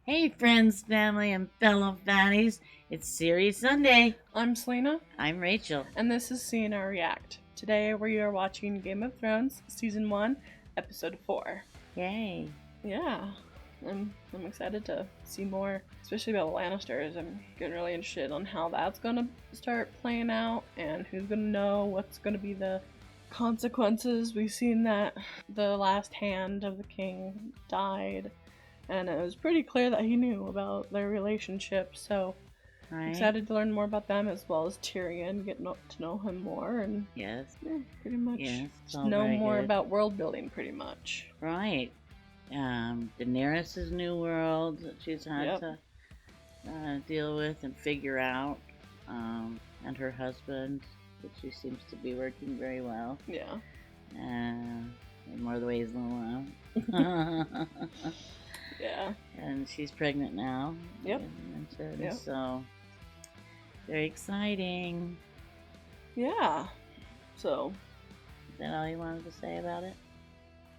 Hey, friends, family, and fellow fatties. It's Series Sunday. I'm Selena, I'm Rachel. and this is CNR React. Today we are watching Game of Thrones Season 1, Episode 4. Yay. Yeah, I'm excited to see more, especially about the Lannisters. I'm getting really interested on how that's going to start playing out and who's going to know what's going to be the consequences. We've seen that the last hand of the king died, and it was pretty clear that he knew about their relationship, so Right. excited to learn more about them, as well as Tyrion, get to know him more, and Yes. yeah, pretty much Yes. just know very more good. about world building, pretty much. Right. Daenerys' new world that she's had Yep. to deal with and figure out. And her husband, which she seems to be working very well. Yeah. In more ways than one. Yeah. And she's pregnant now. Yep. like I mentioned, Yep. So, very exciting. Yeah. So, Is that all you wanted to say about it?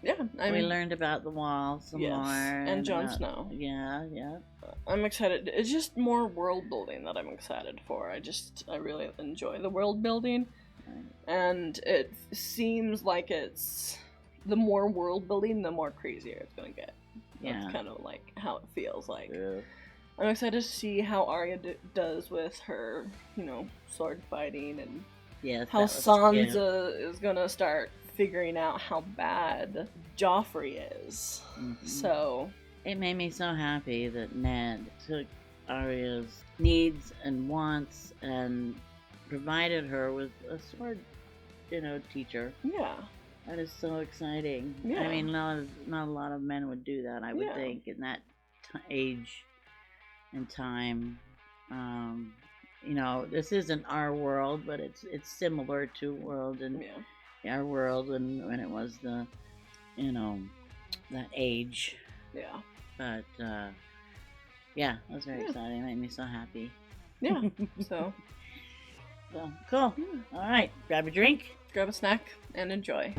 yeah, We learned about the wall some Yes, more. and Jon about- Snow. Yeah. I'm excited. It's just more world building that I'm excited for. I really enjoy the world building, Right. and it seems like it's the more world building, the more crazier it's gonna get. That's Yeah. kind of like how it feels like. True. I'm excited to see how Arya does with her, sword fighting, and Yes. how that was cute. Sansa is gonna start figuring out how bad Joffrey is. Mhm. So, It made me so happy that Ned took Arya's needs and wants and provided her with a sword, teacher. yeah. That is so exciting. Yeah. I mean, not a lot of men would do that, I would Yeah. think, in that age and time. This isn't our world, but it's similar to world and Yeah. our world when it was the, that age. Yeah. But yeah, that was very Yeah. exciting. It made me so happy. Yeah. So, So cool. All right, grab a drink. grab a snack and enjoy.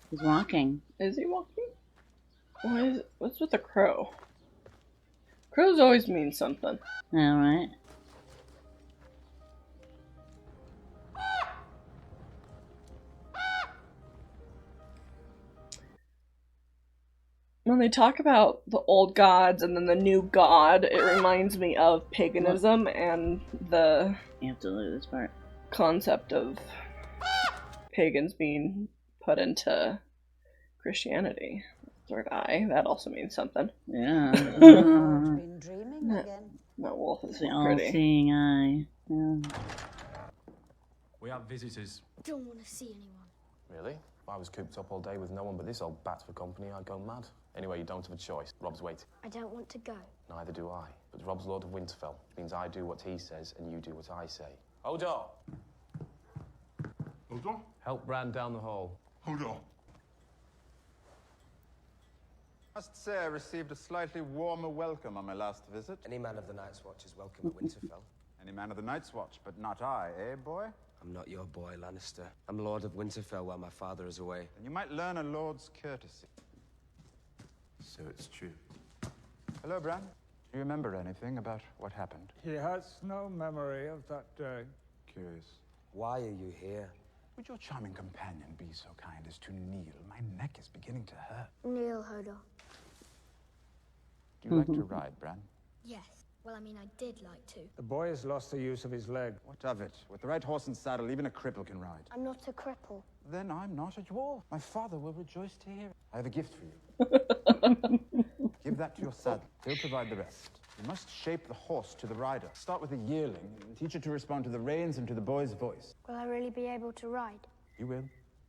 He's walking. Is he walking? What's with the crow? Crows always mean something. All right. When they talk about the old gods and then the new god, it reminds me of paganism and the You have to look at this part. concept of pagans being put into Christianity. Third eye, that also means something. Yeah. Been dreaming again. That wolf is It's the pretty. all-seeing eye. Yeah. We have visitors. Don't want to see anyone. Really? If I was cooped up all day with no one but this old bat for company, I'd go mad. Anyway, you don't have a choice. Rob's waiting. I don't want to go. Neither do I. But Rob's Lord of Winterfell. Means I do what he says and you do what I say. Hodor! Hodor? Help Bran down the hall. Hodor. Must say I received a slightly warmer welcome on my last visit. Any man of the Night's Watch is welcome at Winterfell. Any man of the Night's Watch, but not I, eh, boy? I'm not your boy, Lannister. I'm Lord of Winterfell while my father is away. And you might learn a lord's courtesy. So it's true. Hello, Bran. Do you remember anything about what happened? He has no memory of that day. Curious. Why are you here? Would your charming companion be so kind as to kneel? My neck is beginning to hurt. Neil Hodor. Do you like to ride, Bran? Yes. Well, I mean, I did like to. The boy has lost the use of his leg. What of it? With the right horse and saddle, even a cripple can ride. I'm not a cripple. Then I'm not a dwarf. My father will rejoice to hear it. I have a gift for you. Give that to your saddle. He'll provide the rest. You must shape the horse to the rider. Start with a yearling and teach it to respond to the reins and to the boy's voice. Will I really be able to ride? You will.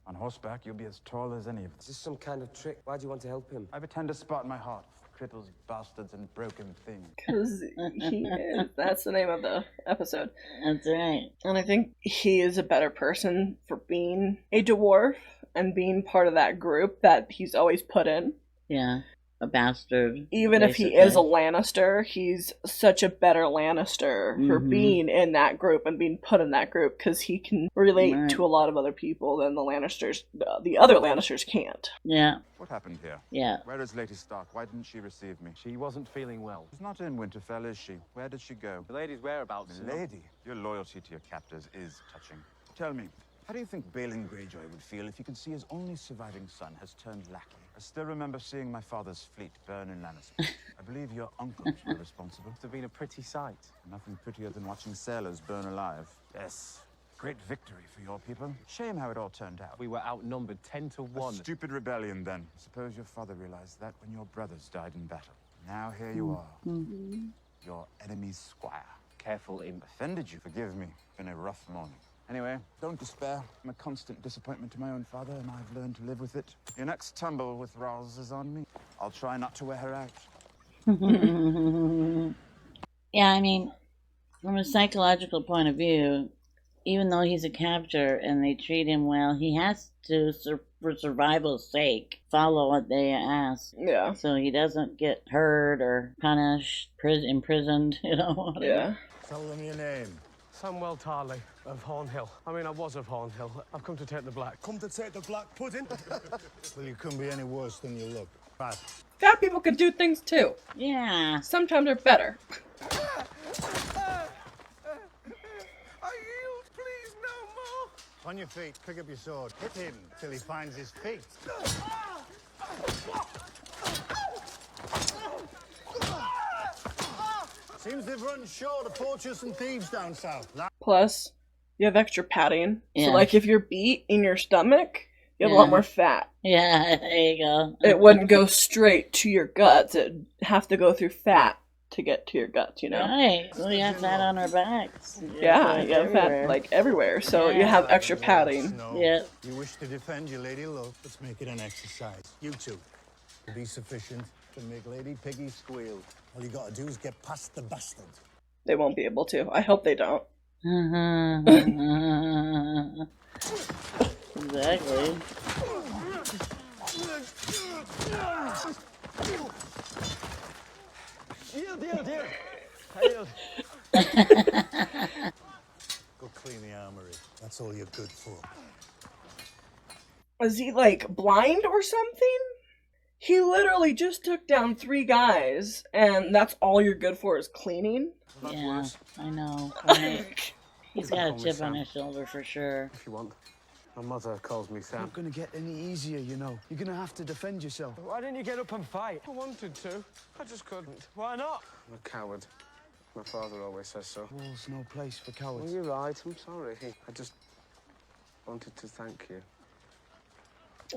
On horseback, you'll be as tall as any of Is us. this some kind of trick? Why do you want to help him? I have a tender spot in my heart for cripples, bastards, and broken things. Because he is. That's the name of the episode. That's right. And I think he is a better person for being a dwarf and being part of that group that he's always put in. Yeah. a bastard. Even if he is a Lannister, he's such a better Lannister for being in that group and being put in that group because he can relate to a lot of other people than the Lannisters, the other Lannisters can't. Yeah. What happened here? Yeah. Where is Lady Stark? Why didn't she receive me? She wasn't feeling well. She's not in Winterfell, is she? Where did she go? The lady's whereabouts. Lady, your loyalty to your captors is touching. Tell me, how do you think Balin Greyjoy would feel if he could see his only surviving son has turned lackey? I still remember seeing my father's fleet burn in Lannisport. I believe your uncles were responsible. Must have been a pretty sight. Nothing prettier than watching sailors burn alive. Yes, great victory for your people. Shame how it all turned out. We were outnumbered 10 to 1. A stupid rebellion, then. Suppose your father realized that when your brothers died in battle. Now here you are, your enemy's squire. Careful, Imp. Offended you? Forgive me. Been a rough morning. Anyway, don't despair. I'm a constant disappointment to my own father, and I've learned to live with it. Your next tumble with Ros is on me. I'll try not to wear her out. Yeah, I mean, from a psychological point of view, even though he's a captor and they treat him well, he has to, for survival's sake, follow what they ask. Yeah. So he doesn't get hurt or punished, imprisoned, you know. Whatever. Yeah. Tell them your name. Samuel Tarley of Hornhill. I mean, I was of Hornhill. I've come to take the black. Come to take the black pudding? Well, you couldn't be any worse than you look. Right. Fat people can do things too. Yeah. Sometimes they're better. I yield, please, no more. On your feet, pick up your sword. Hit him till he finds his feet. Seems they've run short of poachers and thieves down south. Plus, you have extra padding. Yeah. So, like, if you're beat in your stomach, you have a lot more fat. Yeah, there you go. It wouldn't go straight to your guts. It'd have to go through fat to get to your guts, you know? Right. We have fat on our backs. Yeah, you have fat, like, everywhere. So you have extra padding. No. Yeah. You wish to defend your lady love. Let's make it an exercise. You two will be sufficient to make Lady Piggy squeal. All you gotta do is get past the bastard. They won't be able to. I hope they don't. Exactly. Yield. Go clean the armory. That's all you're good for. Is he, like, blind or something? He literally just took down 3 guys, and that's all you're good for is cleaning? Yeah, I know. Right? He's got a chip on his shoulder for sure. If you want. My mother calls me Sam. Not gonna get any easier, you know. You're gonna have to defend yourself. Why didn't you get up and fight? I wanted to. I just couldn't. Why not? I'm a coward. My father always says so. War's no place for cowards. Well, you're right. I'm sorry. I just wanted to thank you.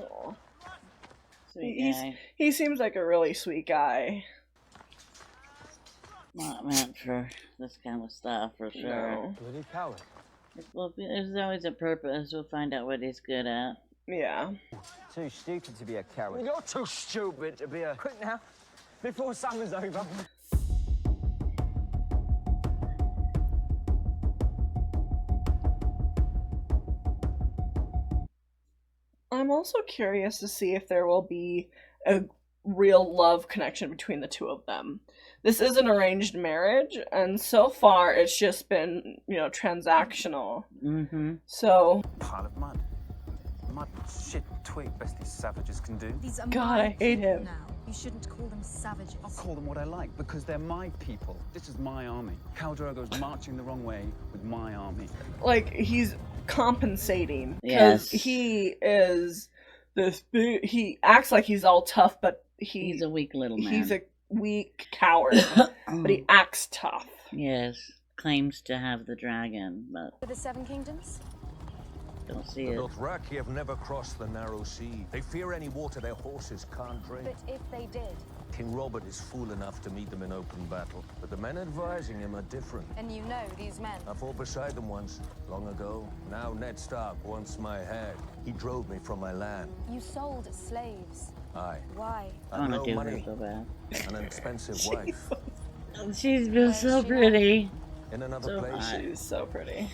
Aw. Sweet guy. He seems like a really sweet guy. Not meant for this kind of stuff, for sure. No. Bloody coward. Well, there's always a purpose. We'll find out what he's good at. Yeah. Too stupid to be a coward. You're too stupid to be a... Quick now, before summer's over. I'm also curious to see if there will be a real love connection between the two of them. This is an arranged marriage, and so far it's just been, you know, transactional. Mm-hmm. So... Pile of mud. Mud, shit, twig, best these savages can do. These are God, I hate him. now. You shouldn't call them savages. I'll call them what I like, because they're my people. This is my army. Khal Drogo's marching the wrong way with my army. Like, he's compensating. Because Yes. he is this big... He acts like he's all tough, but He's a weak little man. He's a weak coward, but he acts tough. Yes. Claims to have the dragon, but For the Seven Kingdoms? don't see The it. Dothraki have never crossed the narrow sea. They fear any water their horses can't drink. But if they did, King Robert is fool enough to meet them in open battle. But the men advising him are different. and you know these men. I fought beside them once, long ago. Now Ned Stark wants my head. He drove me from my land. You sold slaves. Aye. Why? I I've want no to do her money so bad. and an expensive wife. She's been so pretty. In another So place. hot. She's so pretty.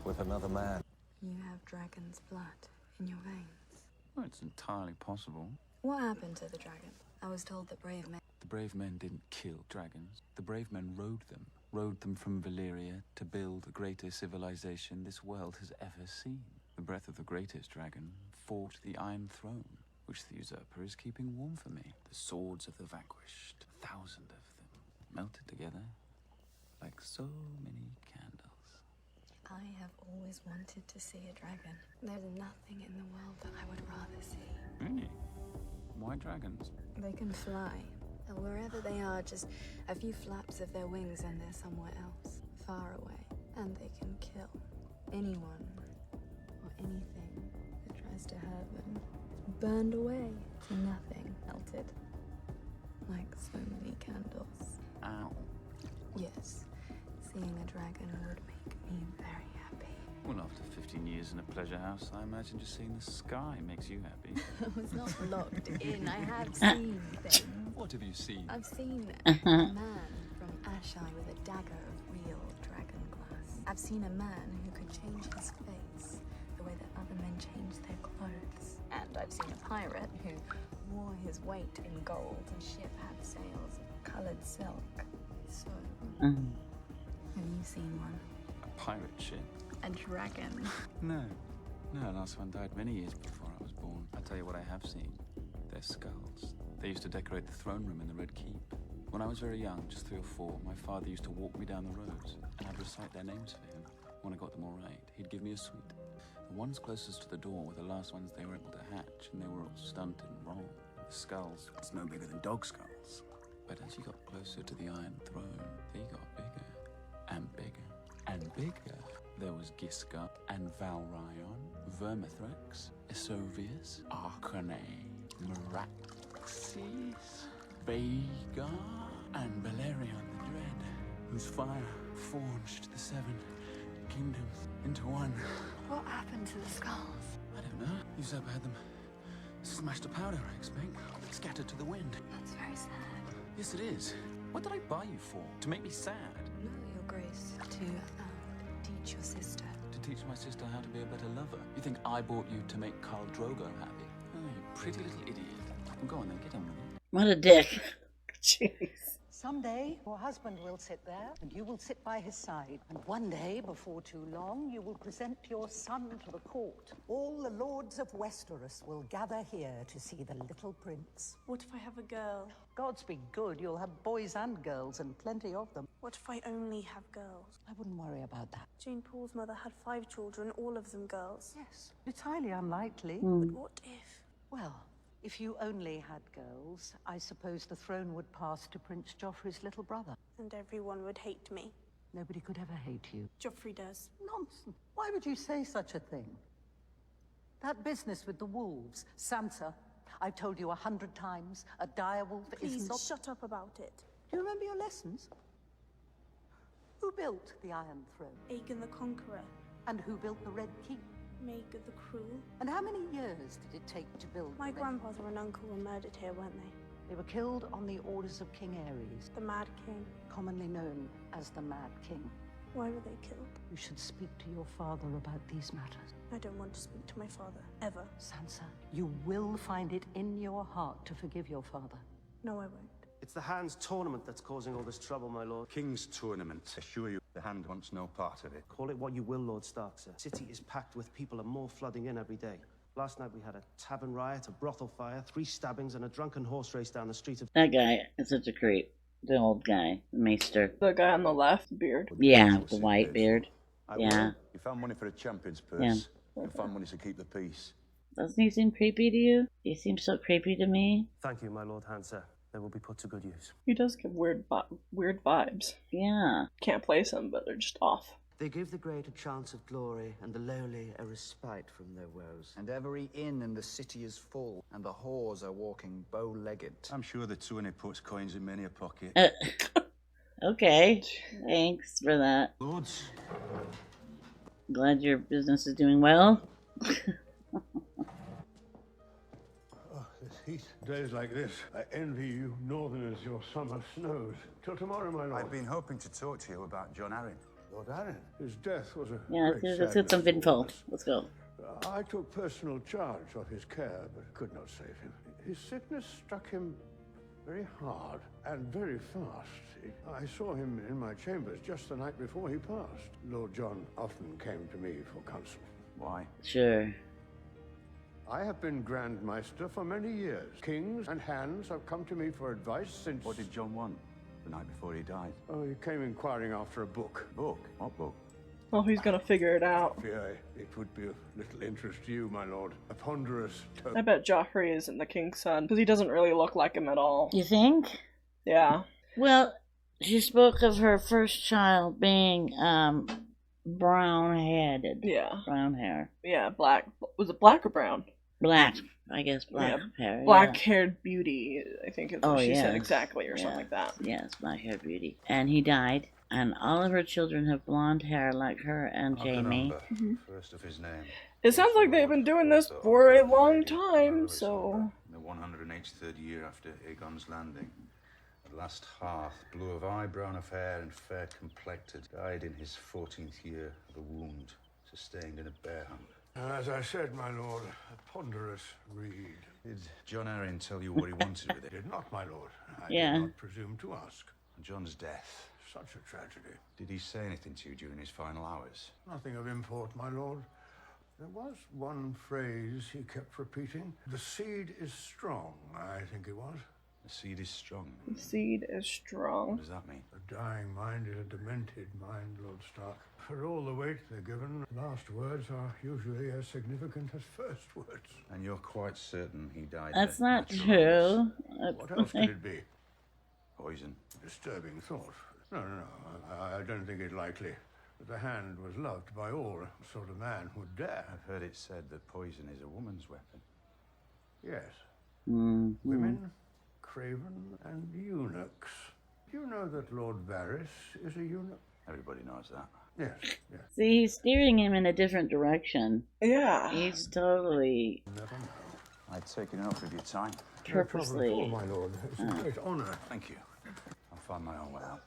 With another man. You have dragon's blood in your veins. Well, it's entirely possible. What happened to the dragon? I was told that brave men. The brave men didn't kill dragons. The brave men rode them from Valyria to build the greatest civilization this world has ever seen. The breath of the greatest dragon forged the Iron Throne, which the usurper is keeping warm for me. The swords of the vanquished, 1,000 of them, melted together like so many candles. I have always wanted to see a dragon. There's nothing in the world that I would rather see. Really? Why dragons? They can fly. And wherever they are, just a few flaps of their wings and they're somewhere else, far away. And they can kill anyone or anything that tries to hurt them. Burned away to nothing, melted. Like so many candles. Ow. Yes, seeing a dragon would make me very happy. Well, after 15 years in a pleasure house, I imagine just seeing the sky makes you happy. I was not locked in. I have seen things. What have you seen? I've seen a man from Ashai with a dagger of real dragon glass. I've seen a man who could change his face the way that other men change their clothes. And I've seen a pirate who wore his weight in gold. His ship had sails of coloured silk. So, have you seen one? A pirate ship? A dragon? No. No, last one died many years before I was born. I tell you what I have seen. Their skulls. They used to decorate the throne room in the Red Keep. When I was very young, just 3 or 4, my father used to walk me down the roads, and I'd recite their names for him. When I got them all right, he'd give me a sweet. The ones closest to the door were the last ones they were able to hatch, and they were all stunted and wrong. The skulls, it's no bigger than dog skulls. But as you got closer to the Iron Throne, they got bigger, and bigger, and bigger. There was Giscard and Valryon, Vermithrax, Esovius, Arcane, Meraxes, Vhagar, and Balerion the Dread, whose fire forged the 7 kingdoms into one. What happened to the skulls? I don't know. Usurper had them smashed to powder, I expect. Scattered to the wind. That's very sad. Yes, it is. What did I buy you for? To make me sad? No, Your Grace. To teach your sister. To teach my sister how to be a better lover? You think I bought you to make Khal Drogo happy? Oh, you pretty little idiot. Well, go on then, get on with it. What a dick. Jeez. Someday, your husband will sit there, and you will sit by his side. And one day, before too long, you will present your son to the court. All the lords of Westeros will gather here to see the little prince. What if I have a girl? Gods be good, you'll have boys and girls, and plenty of them. What if I only have girls? I wouldn't worry about that. Jane Paul's mother had 5 children, all of them girls. Yes, it's highly unlikely. But what if? Well, if you only had girls, I suppose the throne would pass to Prince Joffrey's little brother. And everyone would hate me. Nobody could ever hate you. Joffrey does. Nonsense. Why would you say such a thing? That business with the wolves, Sansa, I've told you 100 times, a direwolf Please, is not... shut up about it. Do you remember your lessons? Who built the Iron Throne? Aegon the Conqueror. And who built the Red Keep? Maegor the Cruel. And how many years did it take to build My the Red grandfather and uncle were murdered here, weren't they? They were killed on the orders of King Aerys, The Mad King. commonly known as the Mad King. Why were they killed? You should speak to your father about these matters. I don't want to speak to my father, ever. Sansa, you will find it in your heart to forgive your father. No, I won't. It's the Hand's tournament that's causing all this trouble, my lord. King's tournament. Assure you, the Hand wants no part of it. Call it what you will, Lord Stark, sir. City is packed with people and more flooding in every day. Last night we had a tavern riot, a brothel fire, 3 stabbings, and a drunken horse race down the street of... That guy is such a creep. The old guy, Maester. The guy on the left, beard. Yeah, the white beard. Yeah. You found money for a champion's purse. Yeah. You found money to keep the peace. Doesn't he seem creepy to you? He seems so creepy to me. Thank you, my Lord Hand, sir. They will be put to good use. He does give weird vibes. Yeah. Can't place him, but they're just off. They give the great a chance of glory, and the lowly a respite from their woes. And every inn in the city is full, and the whores are walking bow-legged. I'm sure the Tony puts coins in many a pocket. Okay. Thanks for that. Lords. Glad your business is doing well. Heat. Days like this, I envy you northerners your summer snows. Till tomorrow, my lord. I've been hoping to talk to you about John Arryn. Lord Arryn, his death was a Yeah, great let's get some sadness for all info. of us. Let's go. I took personal charge of his care, but could not save him. His sickness struck him very hard and very fast. I saw him in my chambers just the night before he passed. Lord John often came to me for counsel. Why? Sure. I have been Grand Maester for many years. Kings and hands have come to me for advice since... What did John want the night before he died? Oh, he came inquiring after a book. Book? What book? Oh, he's gonna figure it out. Fear it would be of little interest to you, my lord. A ponderous tome. I bet Joffrey isn't the king's son, because he doesn't really look like him at all. You think? Yeah. Well, she spoke of her first child being brown-headed. Yeah. Brown hair. Yeah, black. Was it black or brown? Black. I guess black hair. Black-haired beauty, I think is what she yes. said exactly, or something like that. Yes, black-haired beauty. And he died. And all of her children have blonde hair like her and Jamie. First of his name. It sounds like they've been doing this for a long time, so... In the 183rd year after Aegon's landing, the last Hearth, blue of eye, brown of hair, and fair complected, died in his 14th year of a wound sustained in a bear hunt. As I said, my lord, a ponderous reed. Did John Arryn tell you what he wanted with it? Did not, my lord. I Yeah. did not presume to ask. John's death. Such a tragedy. Did he say anything to you during his final hours? Nothing of import, my lord. There was one phrase he kept repeating. The seed is strong, I think it was. The seed is strong. The seed is What strong. does that mean? A dying mind is a demented mind, Lord Stark. For all the weight they're given, last words are usually as significant as first words. And you're quite certain he died That's a not natural true. What else could it be? Poison. Disturbing thought. No, I don't think it likely. But the hand was loved by all sort of man would dare. I've heard it said that poison is a woman's weapon. Yes. Mm-hmm. Women, craven, and eunuchs. Do you know that Lord Varys is a eunuch? Everybody knows that. Yes, yes. See, he's steering him in a different direction. Yeah. He's totally Never know. I'd taken enough of your time. purposely. No problem at all, my lord. It's a great honor. Thank you. I'll find my own way out.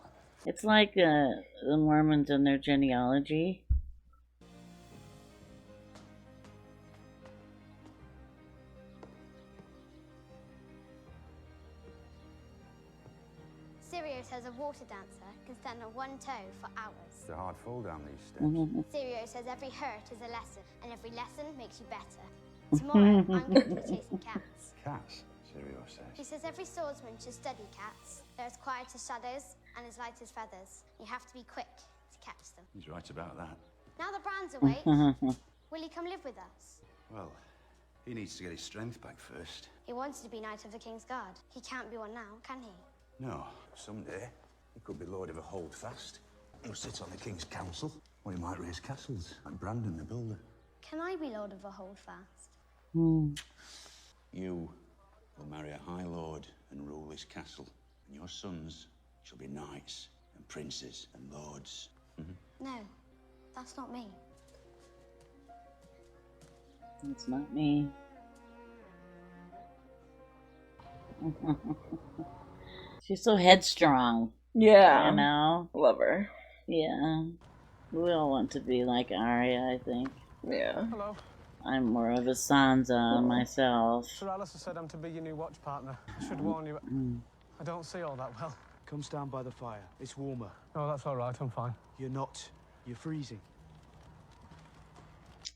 It's like the Mormons and their genealogy. Sirio says a water dancer can stand on one toe for hours. It's a hard fall down these steps. Sirio says every hurt is a lesson, and every lesson makes you better. Tomorrow, I'm going to be chasing cats. Cats, Sirio He says. says every swordsman should study cats. They're as quiet as shadows and as light as feathers. You have to be quick to catch them. He's right about that. Now that Bran's awake, will he come live with us? Well, he needs to get his strength back first. He wanted to be Knight of the King's Guard. He can't be one now, can he? No, someday he could be Lord of a Holdfast. He'll sit on the King's Council, or he might raise castles, like Brandon the Builder. Can I be Lord of a Holdfast? You will marry a High Lord and rule this castle, and your sons shall be knights and princes and lords. No, that's not me. It's not me. She's so headstrong. Yeah. You know? Love her. Yeah. We all want to be like Arya, I think. Yeah. Hello. I'm more of a Sansa myself. Sir Alistair said I'm to be your new watch partner. I should warn you, I don't see all that well. Come stand by the fire. It's warmer. Oh, that's all right. I'm fine. You're not. You're freezing.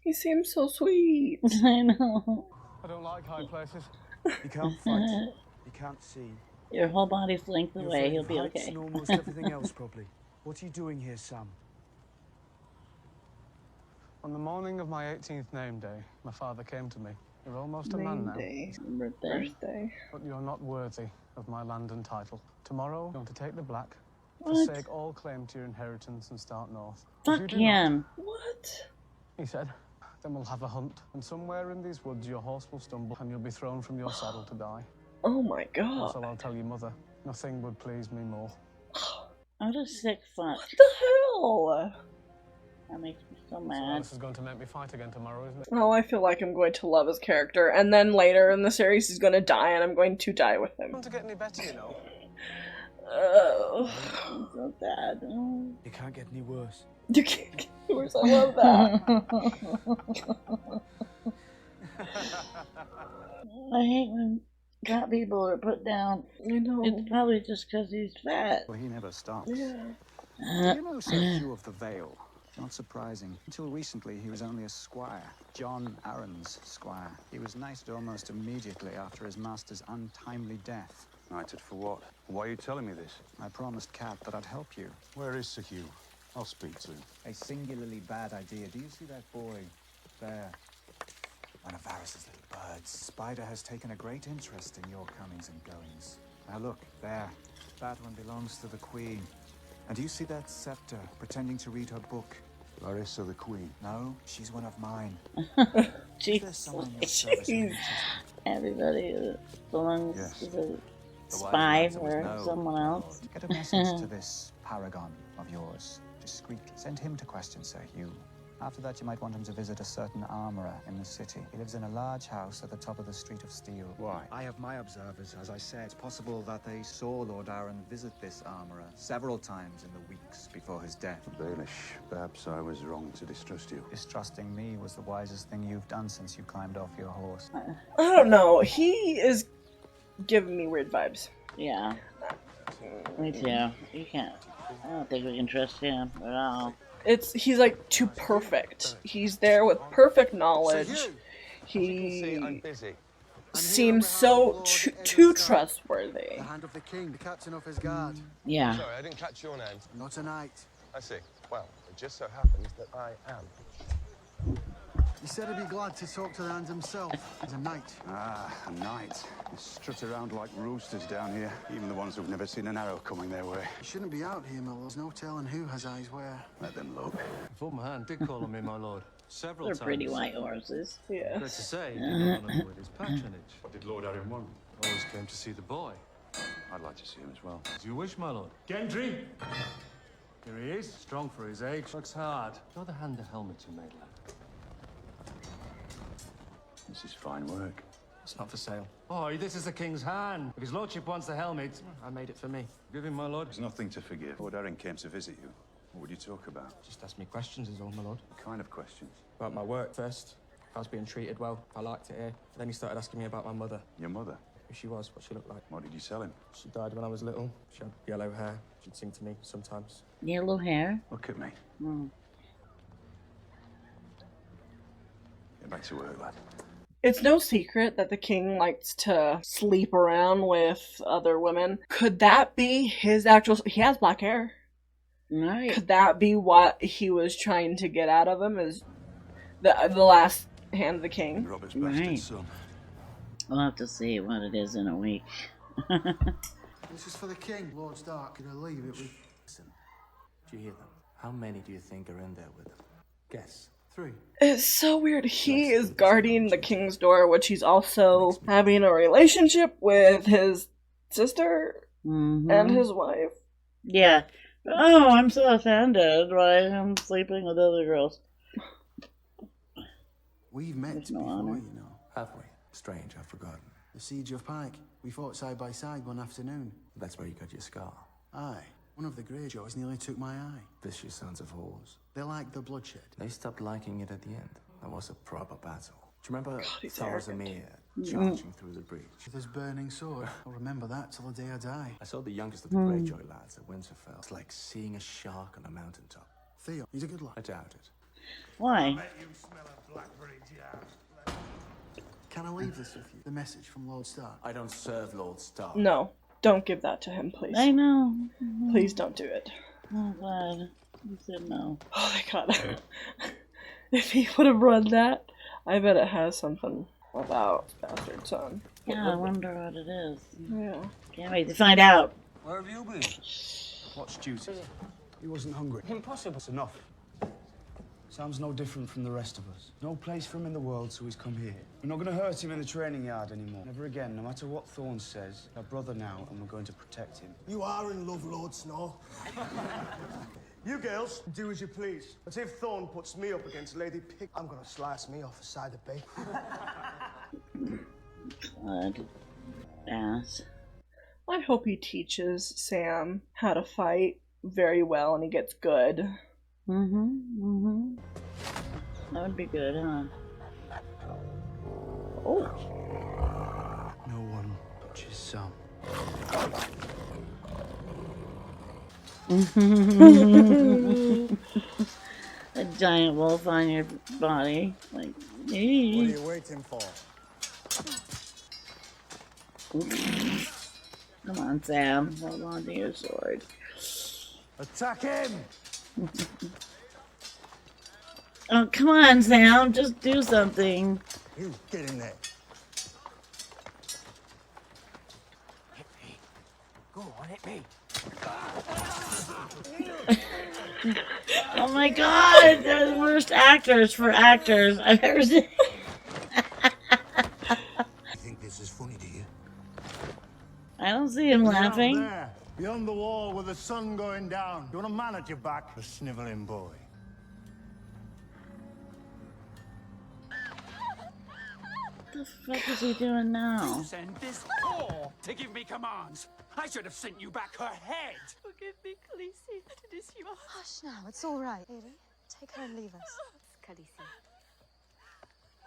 He seems so sweet. I know. I don't like high places. You can't fight. You can't see. Your whole body's length You're away, afraid he'll of be heights okay. and almost everything else, probably. What are you doing here, Sam? On the morning of my 18th name day, my father came to me. You're almost a man now. Birthday. But you're not worthy of my land and title. Tomorrow, you're going to take the black, What? forsake all claim to your inheritance and start north. If you Fuck do him. What? He said, then we'll have a hunt. And somewhere in these woods, your horse will stumble and you'll be thrown from your saddle to die. Oh my god. So I'll tell your mother. Nothing would please me more. What a sick fuck. What the hell? That makes me so So mad. this is going to make me fight again tomorrow, isn't it? Well, I feel like I'm going to love his character, and then later in the series he's going to die, and I'm going to die with him. Want to get any better, you know? Oh. I'm so sad. Oh. You can't get any worse. You can't get worse. I love that. I hate when fat people are put down. I know. It's probably just because he's fat. Well, he never stops. Yeah. You know Sir Hugh of the Vale? Not surprising. Until recently, he was only a squire. John Arryn's squire. He was knighted almost immediately after his master's untimely death. Knighted for what? Why are you telling me this? I promised Cat that I'd help you. Where is Sir Hugh? I'll speak to him. A singularly bad idea. Do you see that boy there? One of Varys's little birds. Spider has taken a great interest in your comings and goings. Now look, there. That one belongs to the Queen. And do you see that scepter pretending to read her book? Larissa the Queen. No, she's one of mine. Jeez. Everybody belongs Yes. to the The spy wise man or knows. someone else. Get a message to this paragon of yours, discreetly. Send him to question Sir Hugh. After that, you might want him to visit a certain armorer in the city. He lives in a large house at the top of the Street of Steel. Why? I have my observers, as I said. It's possible that they saw Lord Arryn visit this armorer several times in the weeks before his death. Baelish, perhaps I was wrong to distrust you. Distrusting me was the wisest thing you've done since you climbed off your horse. I don't know. He is giving me weird vibes. Yeah. Me too. You can't. I don't think we can trust him at all. He's like too perfect. He's there with perfect knowledge. He seems so too trustworthy. The hand of the king, the captain of his guard. Yeah. Sorry, I didn't catch your name. Not tonight. I see. Well, it just so happens that I am. He said he'd be glad to talk to the hand himself. He's a knight. Ah, a knight. They strut around like roosters down here, even the ones who've never seen an arrow coming their way. You shouldn't be out here, my lord. There's no telling who has eyes where. Let them look. Former did call on me, my lord. Several They're times. pretty white horses. Yeah. Great to say, he did not honor me with his patronage. What did Lord Arryn want? Always came to see the boy. I'd like to see him as well. As you wish, my lord. Gendry! Here he is, strong for his age, works hard. Show the hand the helmet you made, lad. This is fine work. It's not for sale. Oh, this is the king's hand. If his lordship wants the helmet, I made it for me. Give him, my lord. There's nothing to forgive. Lord Arryn came to visit you. What would you talk about? Just ask me questions is all, my lord. What kind of questions? About my work first. I was being treated well. I liked it here. Then he started asking me about my mother. Your mother? Who she was, what she looked like. What did you tell him? She died when I was little. She had yellow hair. She'd sing to me sometimes. Yellow hair? Look at me. Mm. Get back to work, lad. It's no secret that the king likes to sleep around with other women. Could that be his actual... He has black hair. Right. Could that be what he was trying to get out of him? Is the last hand of the king? Robert's Right. son. We'll have to see what it is in a week. This is for the king, Lord Stark. Can I leave it with... Listen, do you hear them? How many do you think are in there with them? Guess. 3. It's so weird. He is guarding the king's door, which he's also having a relationship with his sister and his wife. Yeah. Oh, I'm so offended why I'm sleeping with other girls. We've met There's no before, honor. you know. Have we? Strange, I've forgotten. The Siege of Pike. We fought side by side one afternoon. That's where you got your scar. Aye. One of the Greyjoys nearly took my eye. Vicious sons of whores. They like the bloodshed. They stopped liking it at the end. That was a proper battle. Do you remember he's Tharzamir Mm. charging through the breach? With his burning sword. I'll remember that till the day I die. I saw the youngest of the Greyjoy lads at Winterfell. It's like seeing a shark on a mountaintop. Theo, he's a good lad. I doubt it. Why? Can I leave this with you? The message from Lord Stark. I don't serve Lord Stark. No, don't give that to him, please. I know. Please don't do it. Oh, God. You said no. Oh my god. If he would have run that, I bet it has something about his bastard son. Yeah, I wonder what it is. Yeah. Can't wait to find out. Where have you been? What's duty? He wasn't hungry. Impossible. It's enough. Sam's no different from the rest of us. No place for him in the world, so he's come here. We're not going to hurt him in the training yard anymore. Never again, no matter what Thorne says. Our brother now, and we're going to protect him. You are in love, Lord Snow. You girls, do as you please. But if Thorne puts me up against Lady Pig, I'm gonna slice me off a side of bacon. God. Ass. I hope he teaches Sam how to fight very well and he gets good. That would be good, huh? Oh. No one Witch's son. A giant wolf on your body. Like, What are you waiting for? come on, Sam. Hold on to your sword. Attack him! Oh, come on, Sam. Just do something. You get in there. Go on, hit me. Oh my god, they're the worst actors for actors I've ever seen. You think this is funny to you? I don't see him laughing. Down there, beyond the wall with the sun going down. You want a man at your back? A sniveling boy. What the fuck is he doing now? You send this whore to give me commands. I should have sent you back her head. Forgive me, Khaleesi. It is you. Hush now, it's all right. Lady, take her and leave us. Khaleesi.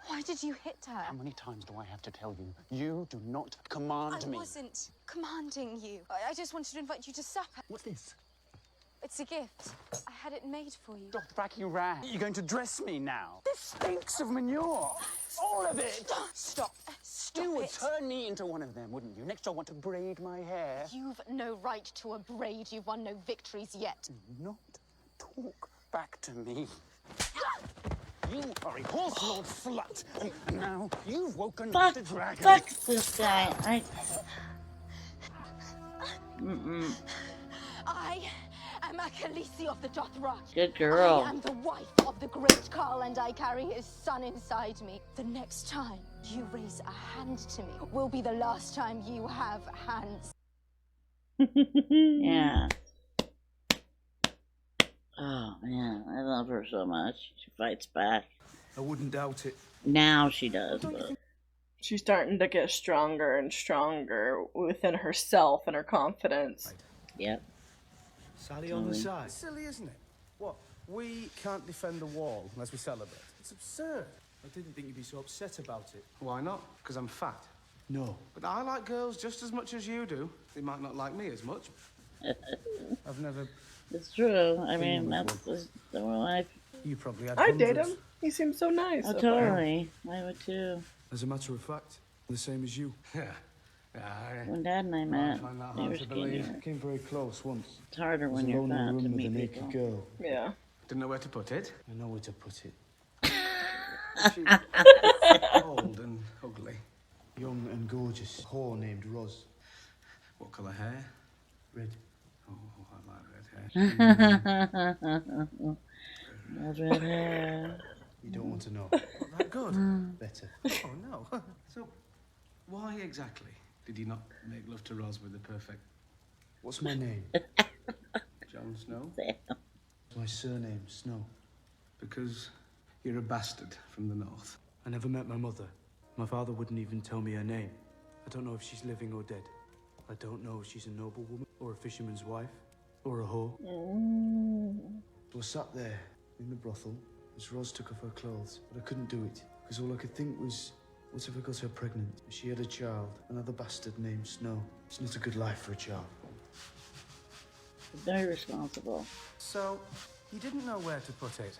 Why did you hit her? How many times do I have to tell you? You do not command I me. wasn't commanding you. I just wanted to invite you to supper. What's this? It's a gift. I had it made for you. Drop back, you rat. You're going to dress me now. This stinks of manure. All of it. Stop. Stop You would it. turn me into one of them, wouldn't you? Next, I want to braid my hair. You've no right to a braid. You've won no victories yet. Do not talk back to me. You are a horse lord slut, and now you've woken Fuck, the dragon. fuck this guy. I am a Khaleesi of the Dothraki. Good girl. I am the wife of the great Khal, and I carry his son inside me. The next time you raise a hand to me will be the last time you have hands. Yeah. Oh man, I love her so much. She fights back. I wouldn't doubt it. Now she does, but She's starting to get stronger and stronger within herself and her confidence. yep. Sally on the Totally. side. Silly, isn't it? What? We can't defend the wall unless we celebrate. It's absurd. I didn't think you'd be so upset about it. Why not? Because I'm fat. No. But I like girls just as much as you do. They might not like me as much. I've never... It's true. I mean, that's the real life. You probably had I'd date hundreds. him. He seems so nice. Oh, so far. totally. I would too. As a matter of fact, the same as you. Yeah. When Dad and I met, find that we hard were to believe. skinnier. Came very close once. It's harder Was when you're alone in a fat room to with a meet naked people. girl. Yeah. Didn't know where to put it. I know where to put it. Old and ugly. Young and gorgeous. Whore named Roz. What colour hair? Red. Oh, I like red hair. Those red hair. You don't want to know. Not that good. Better. Oh, no. So, why exactly did you not make love to Roz with the perfect What's my name? Jon Snow? My surname, Snow. Because you're a bastard from the north. I never met my mother. My father wouldn't even tell me her name. I don't know if she's living or dead. I don't know if she's a noblewoman or a fisherman's wife or a whore. I was sat there in the brothel as Roz took off her clothes, but I couldn't do it because all I could think was, what if I got her pregnant? She had a child, another bastard named Snow. It's not a good life for a child. Very responsible. So, you didn't know where to put it.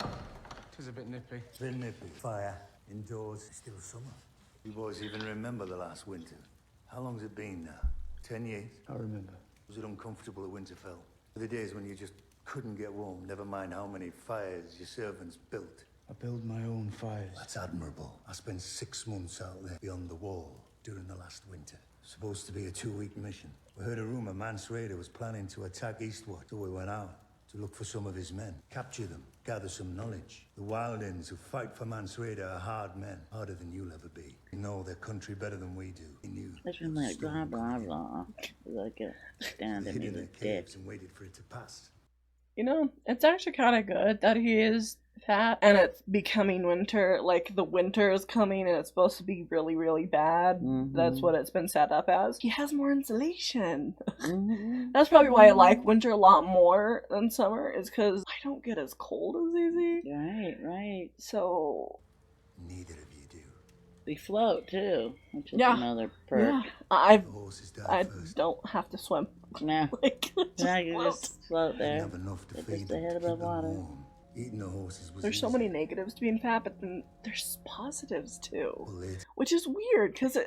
It was a bit nippy. It's been nippy. Fire. Indoors. It's still summer. You boys even remember the last winter? How long's it been now? 10 years? I remember. Was it uncomfortable at Winterfell? The days when you just couldn't get warm, never mind how many fires your servants built. I build my own fires. That's admirable. I spent 6 months out there beyond the wall during the last winter. Supposed to be a 2-week mission. We heard a rumor Mance Rayder was planning to attack Eastward, so we went out to look for some of his men, capture them, gather some knowledge. The Wildings who fight for Mance Rayder are hard men, harder than you'll ever be. They know their country better than we do. They knew. It's been like blah blah blah. Like a stand They in hid in the their dick. caves and waited for it to pass. You know, it's actually kind of good that he is fat and it's becoming winter. Like, the winter is coming and it's supposed to be really, really bad. That's what it's been set up as. He has more insulation. That's probably why I like winter a lot more than summer, is because I don't get as cold as easy. Right. So... Neither of you do. We float, too, which is Yeah. another perk. Yeah. I Horses die first. don't have to swim. Nah. Like, Yeah, you just float there. Have enough to Get feed just them, a head keep above them water. warm. Eating the horses was There's so easy. many negatives to being fat, but then there's positives too. Well, it- Which is weird, because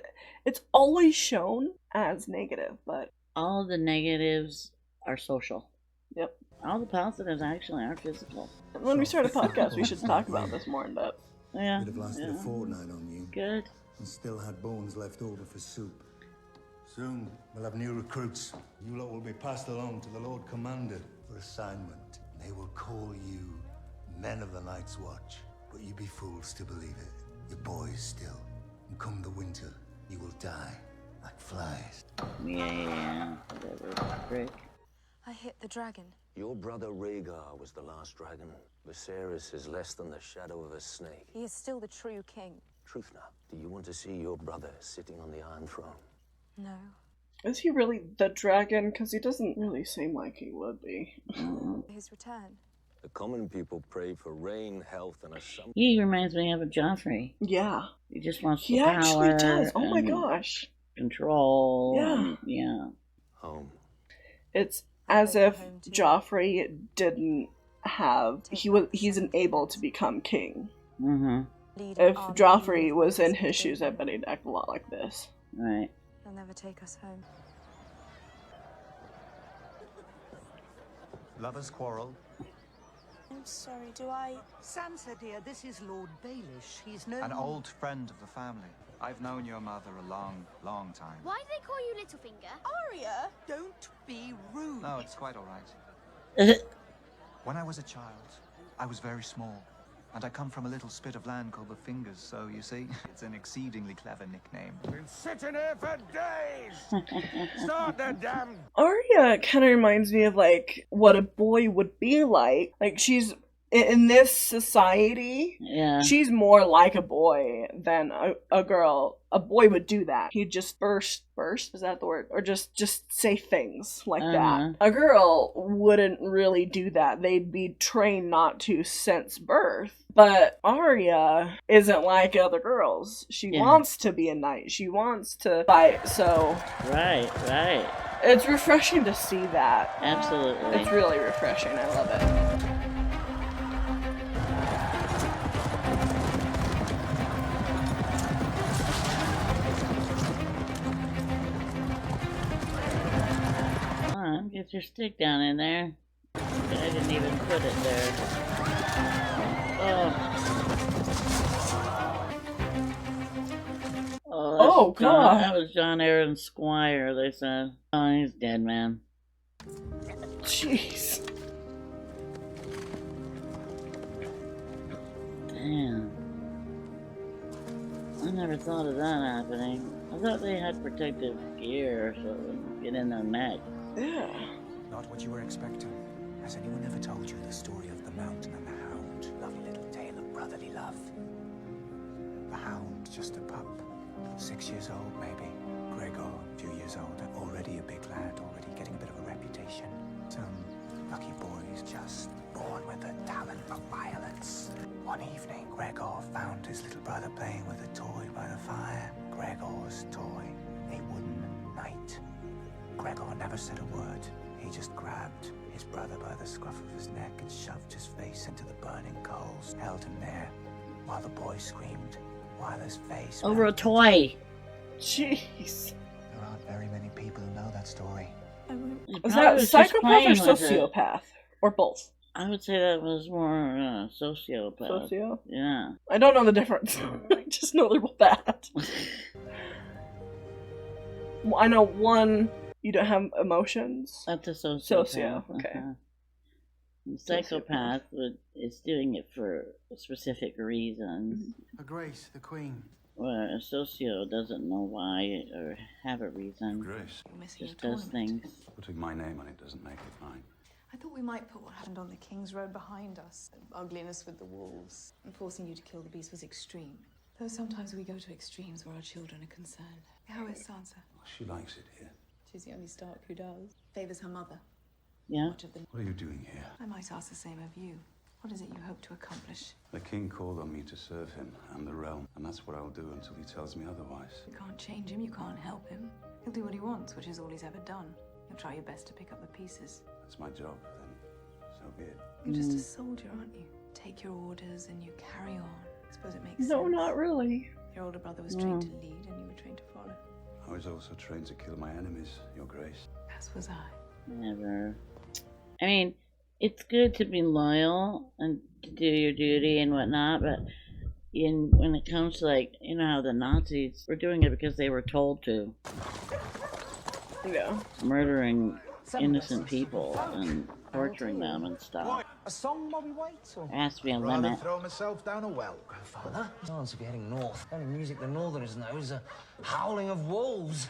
it's always shown as negative, but... All the negatives are social. Yep. All the positives actually are physical. When we start a podcast, we should talk about this more in depth. Yeah. Would have lasted a fortnight on you. Good. And still had bones left over for soup. Soon we'll have new recruits. You lot will be passed along to the Lord Commander for assignment. They will call you Men of the Night's Watch. But you be fools to believe it. You're boys still. And come the winter, you will die like flies. Yeah. Whatever. Frick. I hit the dragon. Your brother Rhaegar was the last dragon. Viserys is less than the shadow of a snake. He is still the true king. Truth now, do you want to see your brother sitting on the Iron Throne? No. Is he really the dragon? Because he doesn't really seem like he would be. His return. The common people pray for rain, health, and a summer. He reminds me of a Joffrey. Yeah. He just wants He the actually power does. Oh my and gosh. control. Yeah. and- yeah. Home. It's as if Joffrey didn't have... He's unable to become king. Mm-hmm. If Joffrey was in his shoes, I bet he'd act a lot like this. Right. He'll never take us home. Lovers quarrel. I'm sorry, do I... Sansa, dear, this is Lord Baelish. He's no An old friend of the family. I've known your mother a long, long time. Why do they call you Littlefinger? Arya, don't be rude. No, it's quite all right. When I was a child, I was very small. And I come from a little spit of land called the Fingers, so you see, it's an exceedingly clever nickname. Been sitting here for days! Start the damn... Arya kind of reminds me of, like, what a boy would be like. Like, she's... In this society, Yeah. she's more like a boy than a girl. A boy would do that. He'd just burst, is that the word? Or just say things like that. A girl wouldn't really do that. They'd be trained not to since birth. But Arya isn't like other girls. She Yeah. wants to be a knight. She wants to fight, so... Right. It's refreshing to see that. Absolutely. It's really refreshing. I love it. Come on, get your stick down in there. I didn't even put it there. Oh, that's John- God. That was John Aaron Squire, they said. Oh, he's dead, man. Jeez. Damn. I never thought of that happening. I thought they had protective gear so it wouldn't get in their neck. Yeah. Not what you were expecting. Has anyone ever told you the story of the Mountain and the Hound? Lovely little tale of brotherly love. The Hound, just a pup. 6 years old, maybe. Gregor, a few years older. Already a big lad, already getting a bit of a reputation. Some lucky boys just born with a talent for violence. One evening, Gregor found his little brother playing with a toy by the fire. Gregor's toy, a wooden knight. Gregor never said a word. He just grabbed his brother by the scruff of his neck and shoved his face into the burning coals, held him there, while the boy screamed, while his face... Over a toy. Jeez. There aren't very many people who know that story. Is that psychopath or sociopath? Or both? I would say that was more sociopath. Socio? Yeah. I don't know the difference. I just know they're both bad. Well, I know one, you don't have emotions. That's a sociopath. Socio, okay. The psychopath is doing it for specific reasons. Her Grace, the Queen. Where a socio doesn't know why or have a reason. Grace. Just does things. Putting my name on it doesn't make it mine. I thought we might put what happened on the King's Road behind us. The ugliness with the wolves and forcing you to kill the beast was extreme. Though sometimes we go to extremes where our children are concerned. How is Sansa? She likes it here. She's the only Stark who does. Favours her mother. Yeah. What are you doing here? I might ask the same of you. What is it you hope to accomplish? The king called on me to serve him and the realm, and that's what I'll do until he tells me otherwise. You can't change him, you can't help him. He'll do what he wants, which is all he's ever done. You'll try your best to pick up the pieces. That's my job, then. So be it. You're just a soldier, aren't you? Take your orders and you carry on. I suppose it makes sense. No, not really. Your older brother was trained to lead and you were trained to follow. I was also trained to kill my enemies, Your Grace. As was I. Never. I mean, it's good to be loyal and to do your duty and whatnot, but when it comes to, like, you know how the Nazis were doing it because they were told to. Yeah. Murdering innocent people and torturing them and stuff. A song while we wait, or? There has to be a Rather limit. throw myself down a well, Grandfather. Chance of heading north. The only music the Northerners know is the howling of wolves.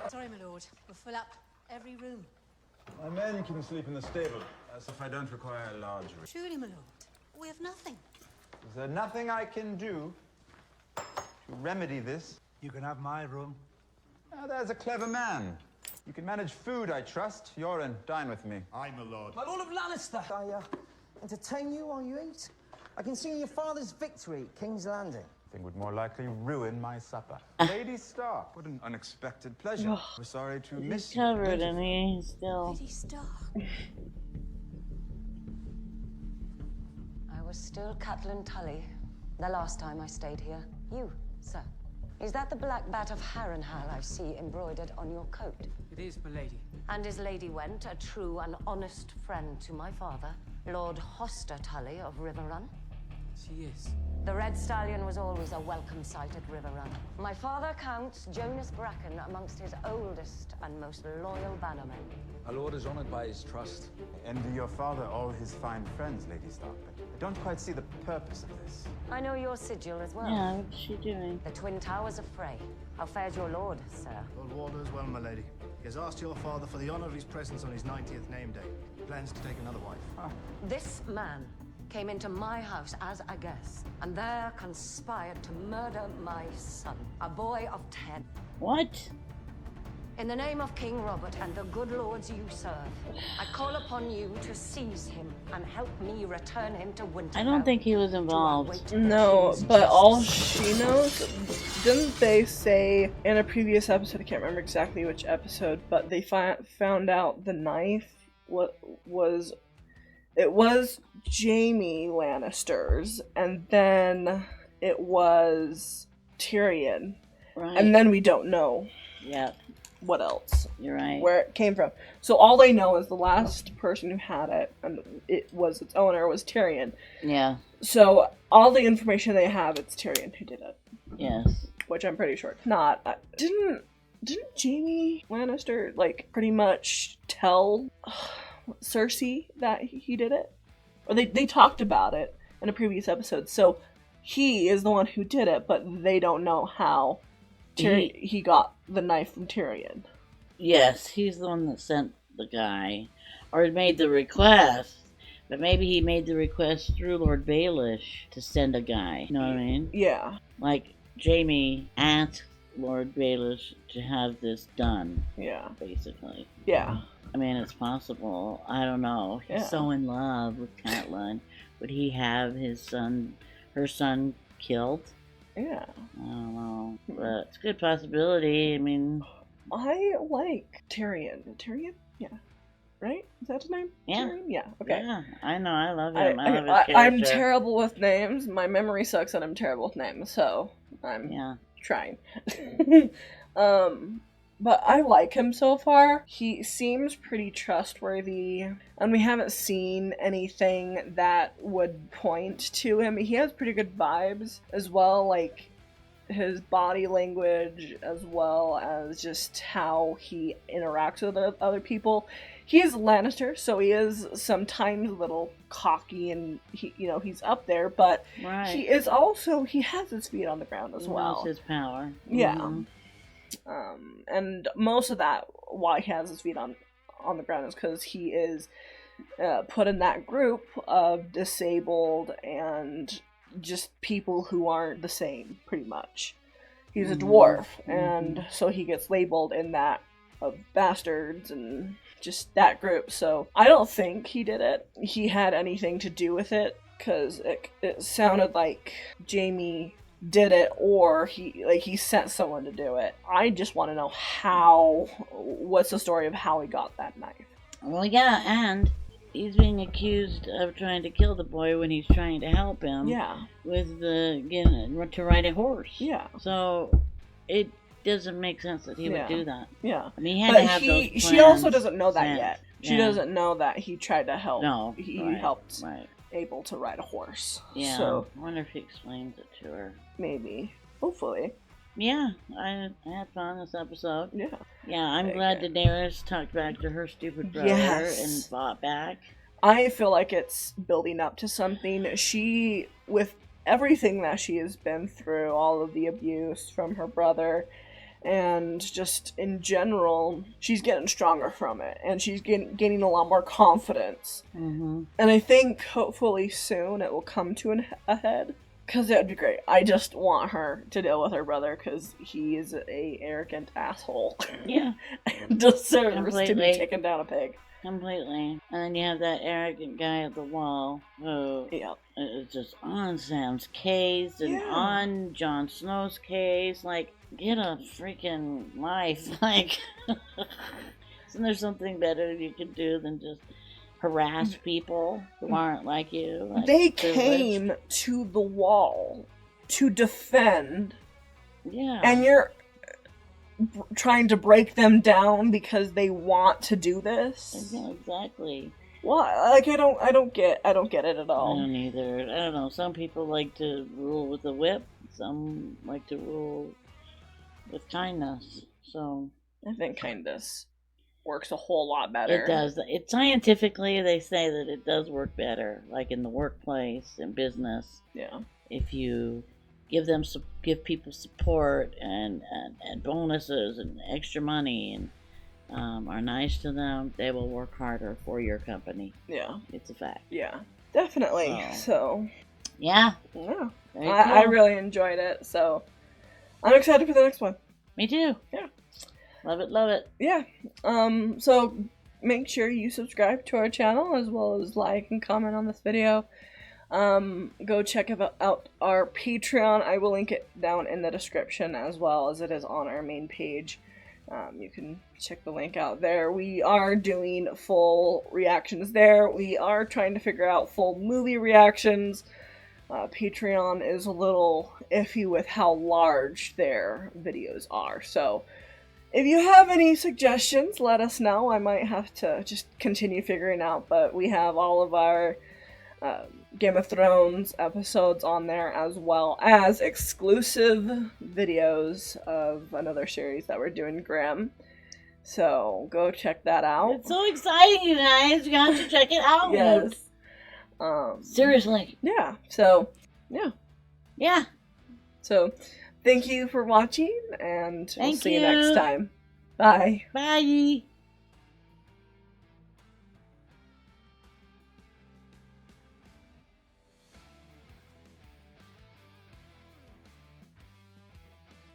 Sorry, my lord. We'll fill up every room. My men can sleep in the stable, as if I don't require a large room. Truly, my lord. We have nothing. Is there nothing I can do to remedy this? You can have my room. Oh, there's a clever man. You can manage food, I trust. Yoren, dine with me. Aye, my lord. My Lord of Lannister! I, entertain you while you eat? I can see your father's victory at King's Landing. Thing would more likely ruin my supper. Lady Stark, what an unexpected pleasure. We're sorry to miss He's you. covered and he's still... Lady Stark. I was still Catelyn Tully the last time I stayed here. You, sir. Is that the black bat of Harrenhal I see embroidered on your coat? It is, my lady. And is Lady Went a true and honest friend to my father, Lord Hoster Tully of Riverrun? She is. The Red Stallion was always a welcome sight at Riverrun. My father counts Jonas Bracken amongst his oldest and most loyal bannermen. Our lord is honored by his trust. And your father all his fine friends, Lady Stark. I don't quite see the purpose of this. I know your sigil as well. Yeah, what's she doing? The Twin Towers of Frey. How fares your lord, sir? Lord Warder as well, my lady. He has asked your father for the honor of his presence on his 90th name day. He plans to take another wife. This man came into my house as a guest, and there conspired to murder my son, a boy of 10. What? In the name of King Robert and the good lords you serve, I call upon you to seize him and help me return him to Winterfell. I don't think he was involved. No, but all she knows, didn't they say in a previous episode, I can't remember exactly which episode, but they found out the knife it was Jaime Lannister's, and then it was Tyrion. Right. And then we don't know. Yeah. What else? You're right. Where it came from. So all they know is the last person who had it, and it was its owner, was Tyrion. Yeah. So all the information they have, it's Tyrion who did it. Yes. Which I'm pretty sure it's not. Didn't Jaime Lannister, like, pretty much tell Cersei that he did it? Or they talked about it in a previous episode. So he is the one who did it, but they don't know how he got the knife from Tyrion. Yes, he's the one that sent the guy. Or made the request. But maybe he made the request through Lord Baelish to send a guy. You know what I mean? Yeah. Like, Jaime asked Lord Baelish to have this done. Yeah. Basically. Yeah. I mean, it's possible. I don't know. He's so in love with Catelyn. Would he have her son killed? Yeah. I don't know. But it's a good possibility. I mean... I like Tyrion. Tyrion? Yeah. Right? Is that his name? Yeah. Tyrion? Yeah. Okay. Yeah. I know. I love him. I love his character. I'm terrible with names. My memory sucks and I'm terrible with names. So, I'm trying. But I like him so far. He seems pretty trustworthy, and we haven't seen anything that would point to him. He has pretty good vibes as well, like his body language as well as just how he interacts with other people. He is Lannister, so he is sometimes a little cocky and he's up there, but he is also, he has his feet on the ground as well. He knows his power. Yeah. Mm-hmm. And most of that, why he has his feet on the ground, is because he is put in that group of disabled and just people who aren't the same, pretty much. He's a dwarf, and so he gets labeled in that of bastards and just that group. So I don't think he did it. He had anything to do with it, because it sounded like Jamie did it, or he sent someone to do it. I just want to know what's the story of how he got that knife. Well, yeah, and he's being accused of trying to kill the boy when he's trying to help him. Yeah. With to ride a horse. Yeah. So it doesn't make sense that he would do that. Yeah. I mean, he had to have those plans. She also doesn't know that sent. yet. She doesn't know that he tried to help. No. He right, helped right. able to ride a horse. Yeah. So I wonder if he explains it to her. maybe. Hopefully. Yeah, I had fun this episode. Yeah. Yeah, I'm glad Daenerys talked back to her stupid brother and fought back. I feel like it's building up to something. She, with everything that she has been through, all of the abuse from her brother, and just in general, she's getting stronger from it, and she's gaining a lot more confidence. Mm-hmm. And I think hopefully soon it will come to a head, because it would be great. I just want her to deal with her brother, because he is a arrogant asshole. Yeah. And deserves to be taken down a peg. Completely. And then you have that arrogant guy at the wall who is just on Sam's case and on Jon Snow's case. Like, get a freaking life. Like, isn't there something better you can do than just harass people who aren't like you? Like, they came to the wall to defend. Yeah. And you're trying to break them down because they want to do this. Yeah, exactly. Well, like I don't get it at all. I don't either. I don't know. Some people like to rule with a whip. Some like to rule with kindness. So I think kindness works a whole lot better. It does. It scientifically, they say that it does work better, like in the workplace and business. Yeah. If you give people support and bonuses and extra money and are nice to them, they will work harder for your company. Yeah. It's a fact. Yeah. Definitely. So yeah. Yeah. Very I cool. really enjoyed it, so I'm excited for the next one. Me too. Yeah. Love it, love it. Yeah. So make sure you subscribe to our channel, as well as like and comment on this video. Go check out our Patreon. I will link it down in the description, as well as it is on our main page. You can check the link out there. We are doing full reactions there. We are trying to figure out full movie reactions. Patreon is a little iffy with how large their videos are, so if you have any suggestions, let us know. I might have to just continue figuring out, but we have all of our Game of Thrones episodes on there, as well as exclusive videos of another series that we're doing, Grimm. So go check that out. It's so exciting, you guys. You have to check it out. Yes. Seriously. Yeah. So, yeah. Yeah. So, thank you for watching, and we'll Thank see you you. next time. Bye. Bye.